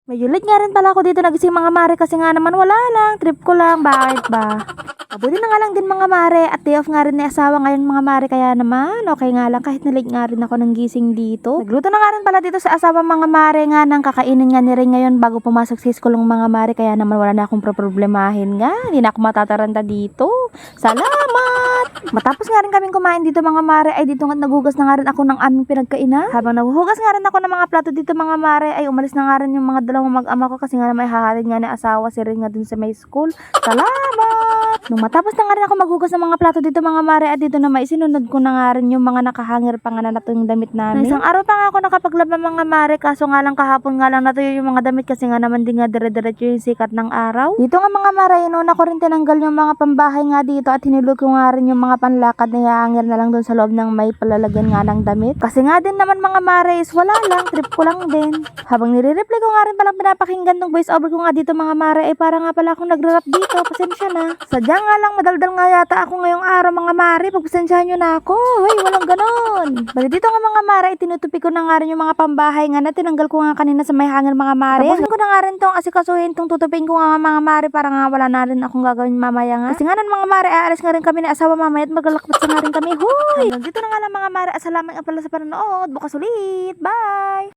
Medyo late nga rin pala ako dito nagising mga mare kasi nga naman wala lang, trip ko lang, bakit ba? Mabuti na nga lang din mga mare at day off nga rin ni asawa ngayon mga mare kaya naman okay nga lang kahit na late nga rin ako ng gising dito. Nagluto na nga rin pala dito sa asawa mga mare nga nang kakainin nga ni Ring ngayon bago pumasok sa school ng mga mare kaya naman wala na akong problemahin nga, hindi na ako matataranta dito. Salamat! Matapos nga rin kaming kumain dito mga mare ay dito nga nagugas na nga rin ako ng aming pinagkainan. Habang naguhugas nga rin ako ng mga plato dito mga mare ay umalis na nga rin yung mga dalawang mag-ama ko kasi nga naman hahalin nga ni asawa si Ring nga dun sa may school. Salamat! Nung matapos na nga rin ako maghugas ng mga plato dito mga mare at dito na maisinunod ko na nga rin yung mga nakahangir pa nga na natuyong damit namin. Isang araw pa nga ako nakapaglaba mga mare kaso nga lang kahapon nga lang natuyo yung mga damit kasi nga naman din nga dire-diretso yung sikat ng araw. Dito nga mga mare inuna ko rin tinanggal yung mga pambahay nga dito at hinulog ko nga rin yung mga panlakad na ihahangir na lang dun sa loob ng may palalagyan nga ng damit. Kasi nga din naman mga mare is wala lang, trip ko lang din. Habang nire-reply ko nga rin palang pinapakinggan ng voice over ko nga dito mga mare ay para nga pala akong nagre-rap dito, pasensya na. Sadya nga lang madaldal nga yata ako ngayong araw mga mare, pagpasensyahan nyo na ako. Hoy, walang ganon. Bali dito nga mga mare ay tinutupi ko na nga rin yung mga pambahay nga na tinanggal ko nga kanina sa may hangir mga mare. Tapos ko na nga rin tong asikasuhin tong tutupin ko nga mga mare para nga wala na rin akong gagawin mamaya nga. Kasi nga nun mga mare, aalis nga rin kami ni asawa mamaya at maglalakbat sa nga rin kami. Hoy! Hanggang dito na nga lang mga mare, salamat nga pala sa panonood. Bukas ulit. Bye!